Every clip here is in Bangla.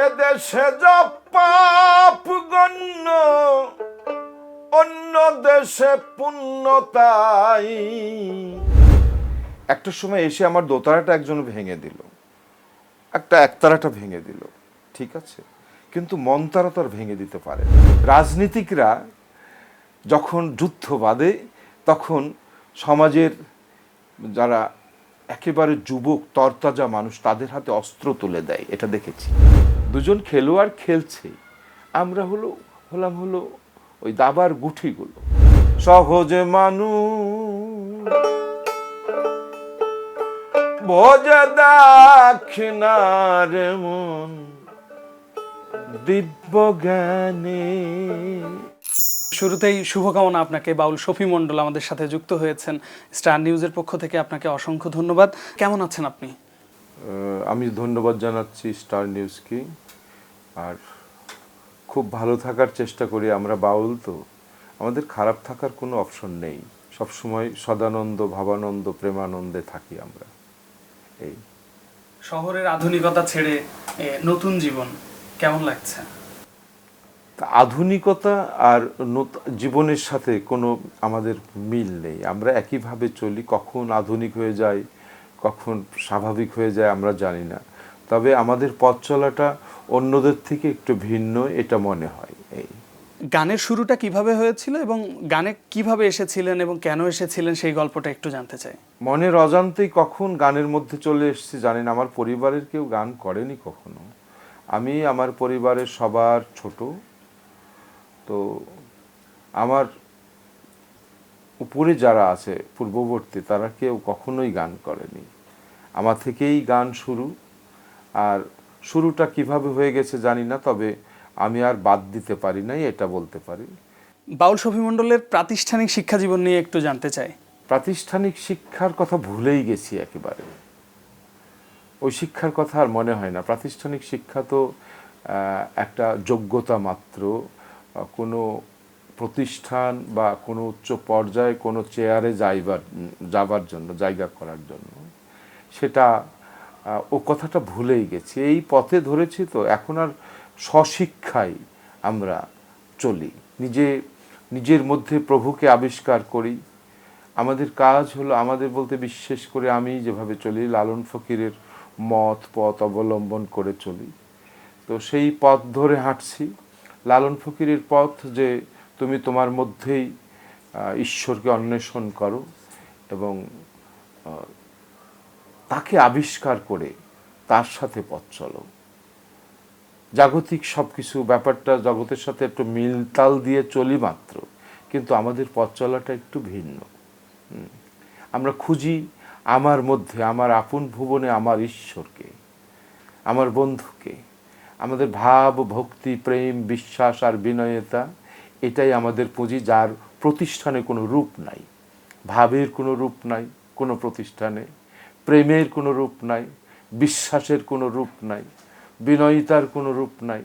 এদেশে যা পাপ গণ্য, অন্য দেশে পুণ্য তাই। একটা সময় এসে আমার দোতারাটা একজন ভেঙে দিল, একতারাটা ভেঙে দিল, ঠিক আছে, কিন্তু মনতারা তো আর ভেঙে দিতে পারে না। রাজনীতিকরা যখন যুদ্ধ বাঁধে তখন সমাজের যারা একেবারে যুবক তরতাজা মানুষ তাদের হাতে অস্ত্র তুলে দেয়, এটা দেখেছি। দুজন খেলোয়াড় খেলছে, আমরা হলাম ওই দাবার গুঠিগুলো। সহজে মানুষ বোঝে দাক্ষিণার মন দিব্য জ্ঞানে। শুরুতেই শুভকামনা আপনাকে। বাউল শফি মণ্ডল আমাদের সাথে যুক্ত হয়েছেন স্টার নিউজের পক্ষ থেকে, আপনাকে অসংখ্য ধন্যবাদ। কেমন আছেন আপনি? আমি ধন্যবাদ জানাচ্ছি স্টার নিউজকে, আর খুব ভালো থাকার চেষ্টা করি। আমরা বাউল তো, আমাদের খারাপ থাকার কোনো অপশন নেই, সবসময় সদানন্দ ভাবানন্দ প্রেমানন্দে থাকি আমরা। এই শহরের আধুনিকতা ছেড়ে নতুন জীবন কেমন লাগছে? আধুনিকতা আর জীবনের সাথে কোনো আমাদের মিল নেই, আমরা একইভাবে চলি। কখন আধুনিক হয়ে যায়, কখন স্বাভাবিক হয়ে যায় আমরা জানি না, তবে আমাদের পথ চলাটা অন্যদের থেকে একটু ভিন্ন, এটা মনে হয়। এই গানের শুরুটা কিভাবে হয়েছিল এবং গানে কিভাবে এসেছিলেন এবং কেন এসেছিলেন সেই গল্পটা একটু জানতে চাই। মনের অজান্তেই কখন গানের মধ্যে চলে এসেছি জানি না। আমার পরিবারের কেউ গান করেনি কখনো, আমি আমার পরিবারের সবার ছোট, তো আমার উপরে যারা আছে পূর্ববর্তী তারা কেউ কখনোই গান করেনি, আমার থেকেই গান শুরু। আর শুরুটা কিভাবে হয়ে গেছে জানি না, তবে আমি আর বাদ দিতে পারি নাই, এটা বলতে পারি। বাউল শফি মণ্ডলের প্রাতিষ্ঠানিক শিক্ষা জীবন নিয়ে একটু জানতে চাই। প্রাতিষ্ঠানিক শিক্ষার কথা ভুলেই গেছি একেবারে, ওই শিক্ষার কথা আর মনে হয় না। প্রাতিষ্ঠানিক শিক্ষা তো একটা যোগ্যতা মাত্র, কোনো প্রতিষ্ঠান বা কোনো উচ্চ পর্যায়ে কোনো চেয়ারে যাবার জন্য, জায়গা করার জন্য, সেটা ও কথাটা ভুলেই গেছি। এই পথে ধরেছি তো, এখন আর স্বশিক্ষায় আমরা চলি, নিজের মধ্যে প্রভুকে আবিষ্কার করি। আমাদের কাজ হলো, আমাদের বলতে বিশেষ করে আমি যেভাবে চলি, লালন ফকিরের পথ অবলম্বন করে চলি। তো সেই পথ ধরে হাঁটছি, লালন ফকিরের পথ, যে তুমি তোমার মধ্যেই ঈশ্বরকে অন্বেষণ করো এবং তাকে আবিষ্কার করে তার সাথে পথ চলো। জাগতিক সব কিছু ব্যাপারটা জগতের সাথে একটু মিলতাল দিয়ে চলি মাত্র, কিন্তু আমাদের পথ চলাটা একটু ভিন্ন। আমরা খুঁজি আমার মধ্যে, আমার আপন ভুবনে আমার ঈশ্বরকে, আমার বন্ধুকে। আমাদের ভাব, ভক্তি, প্রেম, বিশ্বাস আর বিনয়তা, এটাই আমাদের পুঁজি, যার প্রতিষ্ঠানে কোনো রূপ নাই। ভাবের কোনো রূপ নাই কোনো প্রতিষ্ঠানে, প্রেমের কোনো রূপ নাই, বিশ্বাসের কোনো রূপ নাই, বিনয়িতার কোনো রূপ নাই।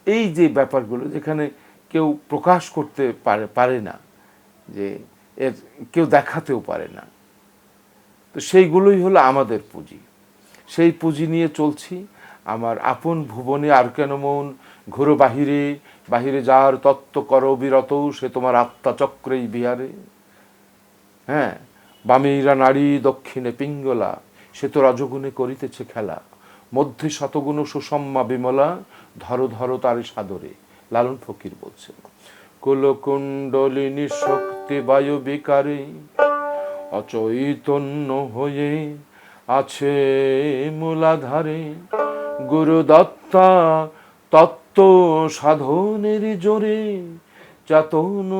এই যে ব্যাপারগুলো যেখানে কেউ প্রকাশ করতে পারে না, যে এর কেউ দেখাতেও পারে না, তো সেইগুলোই হলো আমাদের পুঁজি। সেই পুঁজি নিয়ে চলছি। আমার আপন ভুবনে আর কেন মন ঘোর বাহিরে, বাহিরে যার তত্ত্ব কর বিরত, সে তোমার আত্মা চক্রেই বিহারে। হ্যাঁ, বামেইরা নারী দক্ষিণে পিঙ্গলা, সে তো রজগুণে করিতেছে খেলা, মধ্যে শতগুণ সুষম্মা বিমলা, ধরো ধরো তারে সাদরে। লালন ফকির বলছেন, কুলকুণ্ডলিনী শক্তি বায়ু বিকারে, অচৈতন্য হয়ে আছে মূলাধারে, গুরুদত্তা তত্ত্ব সাধনের জোরে, চেতন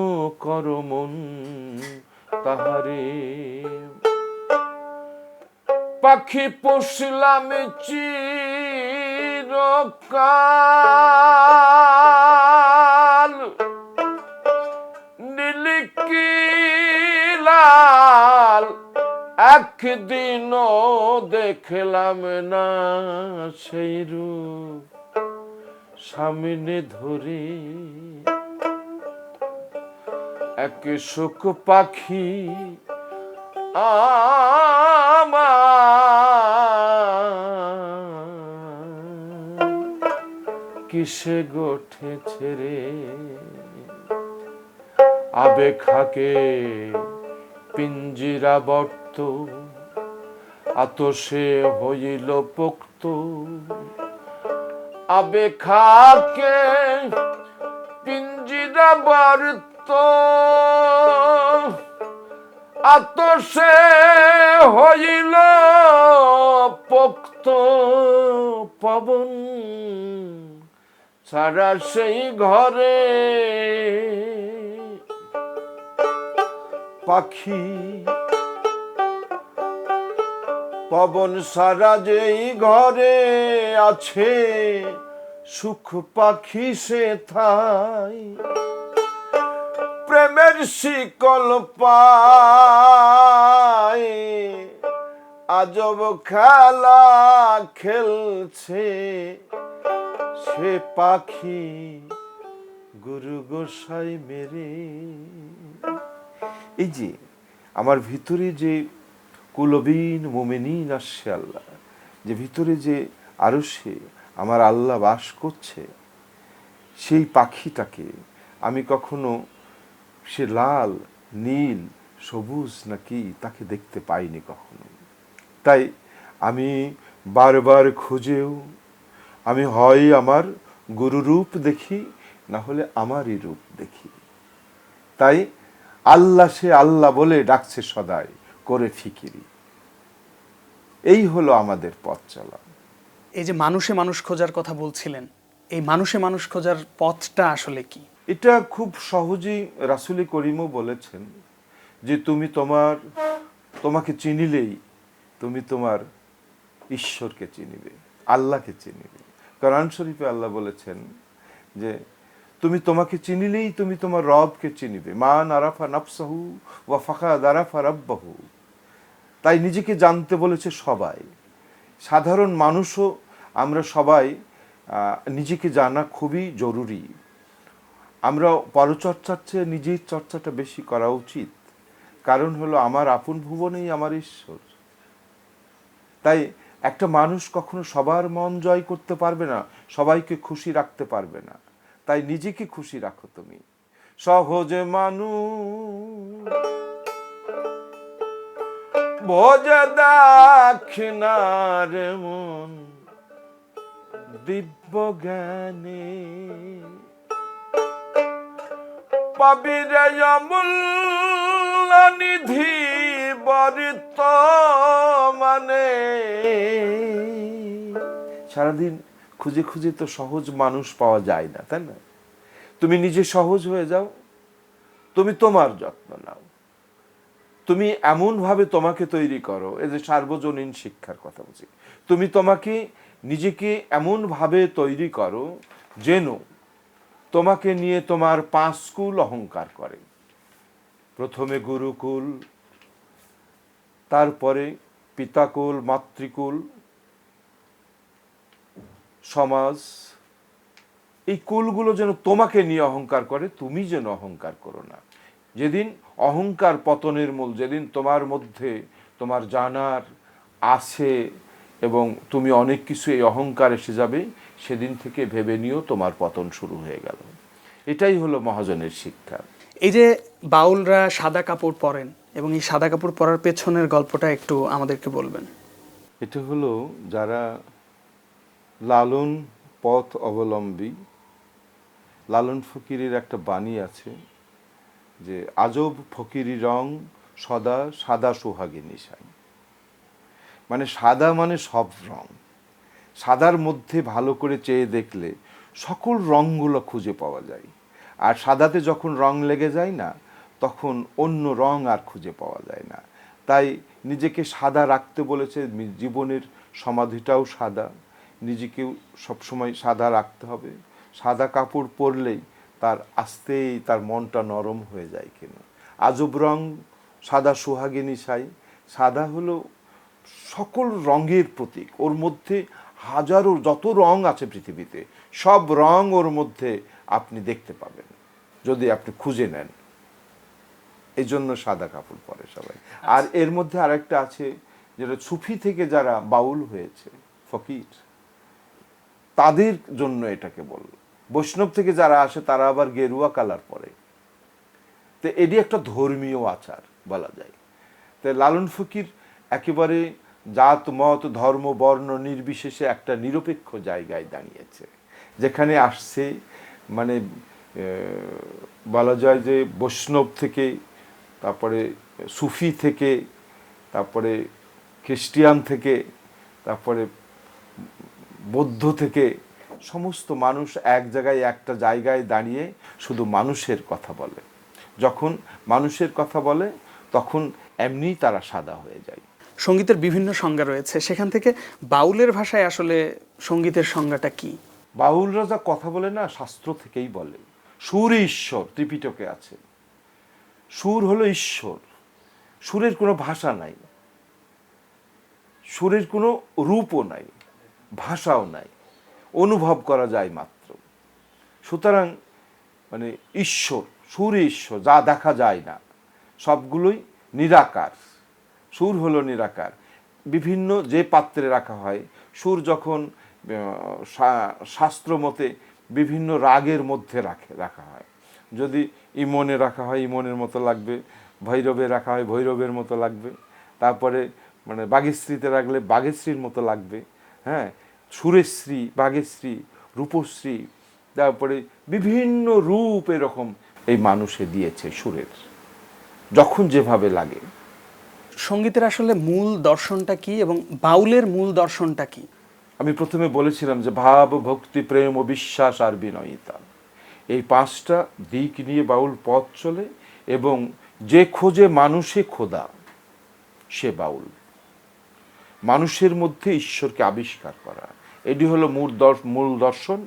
কর মন তাহারে। পাখি পুষলাম চিরকাল, নীলকিলাল একদিনও দেখলাম না সেই রূপ সামনে ধরে। এক শোক পাখি আমার কিসে গঠেছে রে আবেগ হাকে পিঞ্জিরাবর্ত আতসে হইল পোক্ত আবেগ হাকে পিঞ্জিরাবর্ত আতসে হইল পোক্ত পবন ছাড়া সেই ঘরে পাখি পবন সারা যেই ঘরে আছে সুখ পাখি সে থাই প্রেমের শিকল পায় আজব খেলা খেলছে সে পাখি গুরু গোসাই মেরে। এই যে আমার ভিতরে যে কুলবিন মুমিনিন আসছে আল্লাহ, যে ভিতরে যে আরো সে আমার আল্লাহ বাস করছে, সেই পাখিটাকে আমি কখনো সে লাল নীল সবুজ নাকি তাকে দেখতে পাইনি কখনো। তাই আমি বারবার খুঁজেও আমি হয় আমার গুরুরূপ দেখি, না হলে আমারই রূপ দেখি। তাই আল্লাহ সে আল্লাহ বলে ডাকছে সদাই করে ফিকিরি। এই হলো আমাদের পথ চলা। এই যে মানুষে মানুষ খোঁজার কথা বলছিলেন, এই মানুষে মানুষ খোঁজার পথটা আসলে কি? এটা খুব সহজেই রাসূল করিমও বলেছেন যে তুমি তোমাকে চিনিলেই তুমি তোমার ঈশ্বরকে চিনিবে, আল্লাহকে চিনিবে। কোরআন শরীফে আল্লাহ বলেছেন যে তুমি তোমাকে চিনিলেই তুমি তোমার রবকে চিনিবে। মান আরাফা নাফসাহু ওয়া ফাকাদ আরাফা রাব্বাহু। তাই নিজেকে জানতে বলেছে সবাই, সাধারণ মানুষও আমরা সবাই নিজেকে জানা খুবই জরুরি। আমরা পরচর্চার চেয়ে নিজের চর্চাটা বেশি করা উচিত। কারণ হলো আমার আপন ভুবনেই আমার ঈশ্বর। তাই একটা মানুষ কখনো সবার মন জয় করতে পারবে না, সবাইকে খুশি রাখতে পারবে না। তাই নিজেকে খুশি রাখো তুমি। সহজে মানুষ ভোজে দাক্ষিণার মন দিব্য জ্ঞানে পাবিরে অমূল্য নিধি বরিত মানে। সারাদিন খুঁজে খুঁজে তো সহজ মানুষ পাওয়া যায় না, তাই না? তুমি নিজে সহজ হয়ে যাও, তুমি তোমার যত্ন নাও, তুমি এমনভাবে তোমাকে তৈরি করো। এই যে সার্বজনীন শিক্ষার কথা বলছি, তুমি তোমাকে নিজেকে এমনভাবে তৈরি করো যেন তোমাকে নিয়ে তোমার 5 কুল অহংকার করে। প্রথমে গুরুকুল, তারপরে পিতাকুল, মাতৃকুল, সমাজ, এই কুলগুলো যেন তোমাকে নিয়ে অহংকার করে, তুমি যেন অহংকার করো না। যেদিন অহংকার পতনের মূল, যেদিন তোমার মধ্যে তোমার জানার আছে এবং তুমি অনেক কিছু এই অহংকার এসে যাবে, সেদিন থেকে ভেবে নিও তোমার পতন শুরু হয়ে গেল। এটাই হলো মহাজনের শিক্ষা। এই যে বাউলরা সাদা কাপড় পরেন এবং এই সাদা কাপড় পরার পেছনের গল্পটা একটু আমাদেরকে বলবেন। এটা হলো যারা লালন পথ অবলম্বী, লালন ফকিরের একটা বাণী আছে যে আজব ফকিরি রং সদা সাদা সোহাগিনী সাই। মানে সাদা মানে সব রং, সাদার মধ্যে ভালো করে চেয়ে দেখলে সকল রঙগুলো খুঁজে পাওয়া যায়। আর সাদাতে যখন রং লেগে যায় না, তখন অন্য রং আর খুঁজে পাওয়া যায় না। তাই নিজেকে সাদা রাখতে বলেছে, জীবনের সমাধিটাও সাদা, নিজেকেও সবসময় সাদা রাখতে হবে। সাদা কাপড় পরলেই তার আস্তেই তার মনটা নরম হয়ে যায়। কেন আজব রং সাদা সোহাগিনী সাই। সাদা হলো সকল রঙের প্রতীক, ওর মধ্যে হাজারো যত রং আছে পৃথিবীতে, সব রং ওর মধ্যে আপনি দেখতে পাবেন যদি আপনি খুঁজে নেন। এই জন্য সাদা কাপড় পরে সবাই। আর এর মধ্যে আরেকটা আছে, যেটা সুফি থেকে যারা বাউল হয়েছে, ফকির, তাদের জন্য এটাকে বল। বৈষ্ণব থেকে যারা আসে তারা আবার গেরুয়া কালার পরে, তো এটি একটা ধর্মীয় আচার বলা যায়। তো লালন ফকির একেবারে জাত মত ধর্ম বর্ণ নির্বিশেষে একটা নিরপেক্ষ জায়গায় দাঁড়িয়েছে, যেখানে আসছে মানে বলা যায় যে বৈষ্ণব থেকে, তারপরে সুফি থেকে, তারপরে খ্রিস্টিয়ান থেকে, তারপরে বৌদ্ধ থেকে, সমস্ত মানুষ এক জায়গায় একটা জায়গায় দাঁড়িয়ে শুধু মানুষের কথা বলে। যখন মানুষের কথা বলে তখন এমনিই তারা সাদা হয়ে যায়। সঙ্গীতের বিভিন্ন সংজ্ঞা রয়েছে, সেখান থেকে বাউলের ভাষায় আসলে সঙ্গীতের সংজ্ঞাটা কি? বাউলরা যা কথা বলে না শাস্ত্র থেকেই বলে। সুর ঈশ্বর, ত্রিপিটকে আছে। সুর হলো ঈশ্বর। সুরের কোনো ভাষা নাই, সুরের কোনো রূপও নাই, ভাষাও নাই, অনুভব করা যায় মাত্র। সুতরাং মানে ঈশ্বর, সুর ঈশ্বর, যা দেখা যায় না, সবগুলোই নিরাকার। সুর হলো নিরাকার। বিভিন্ন যে পাত্রে রাখা হয়, সুর যখন শাস্ত্র মতে বিভিন্ন রাগের মধ্যে রাখা হয়। যদি ইমনে রাখা হয় ইমনের মতো লাগবে, ভৈরবে রাখা হয় ভৈরবের মতো লাগবে, তারপরে মানে বাগেশ্রীতে রাখলে বাগেশ্রীর মতো লাগবে। হ্যাঁ, সুরেশ্রী, বাগেশ্রী, রূপশ্রী, তারপরে বিভিন্ন রূপ এরকম এই মানুষে দিয়েছে সুরের, যখন যেভাবে লাগে। সঙ্গীতের আসলে মূল দর্শনটা কি এবং বাউলের মূল দর্শনটা কি? আমি প্রথমে বলেছিলাম যে ভাব, ভক্তি, প্রেম ও বিশ্বাস আর বিনয়িতা, এই পাঁচটা দিক নিয়ে বাউল পথ চলে। এবং যে খোঁজে মানুষে খোদা, সে বাউল। মানুষের মধ্যে ঈশ্বরকে আবিষ্কার করা, এটি হলো মূল দর্শন।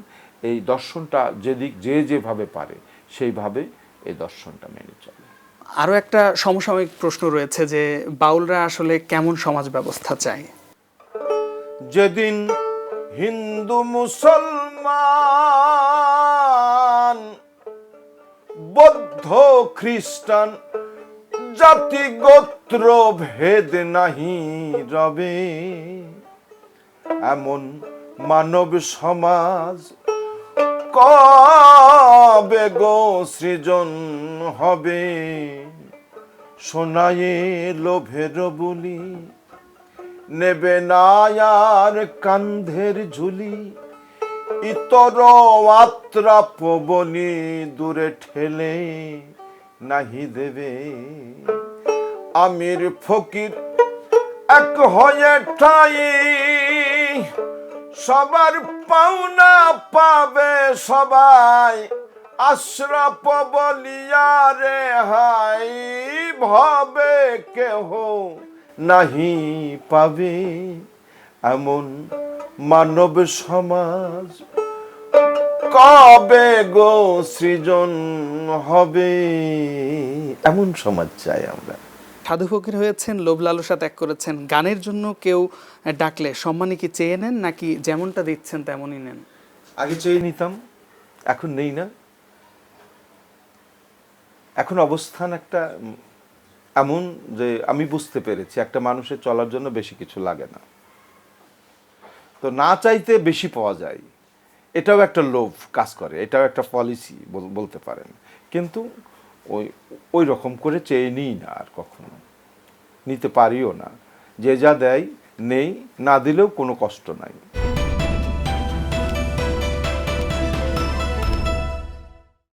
এই দর্শনটা যে যেভাবে পারে সেইভাবে এই দর্শনটা মেনে চলে। আরও একটা সমসাময়িক প্রশ্ন রয়েছে যে বাউলরা আসলে কেমন সমাজ ব্যবস্থা চায়? যেদিন হিন্দু মুসলমান বৌদ্ধ খ্রিস্টান জাতি গোত্র ভেদ নাহি রবে, এমন মানব সমাজ কবে গো সৃজন হবে। শোনায়ে লোভের বলি, নেবে না আর কান্ধের ঝুলি, ইতর আত্রাপ বলি দূরে ঠেলে নাহি দেবে। আমির ফকির এক হয়ে ঠাই, সবার পাওনা পাবে সবাই, আশরাফ বলিয়া রেহাই ভবে কেহ নাহি পাবে। এমন মানব সমাজ কবে গো সৃজন হবে। এমন সমাজ চাই আমরা। সাধু ফকির হয়েছেন, লোভ লালসা ত্যাগ করেছেন। গানের জন্য কেউ ডাকলে সম্মানী কি চেয়ে নেন নাকি যেমনটা দিচ্ছেন তেমনই নেন? আগে চেয়ে নিতাম, এখন নেই না। এখন অবস্থান একটা এমন যে আমি বুঝতে পেরেছি একটা মানুষের চলার জন্য বেশি কিছু লাগে না, তো না চাইতে বেশি পাওয়া যায়, এটাও একটা লোভ কাজ করে, এটাও একটা পলিসি বলতে পারেন। কিন্তু ওই রকম করে চেয়ে নিই না, আর কখনো নিতে পারিও না। যে যা দেয় নেই, না দিলেও কোনো কষ্ট নাই।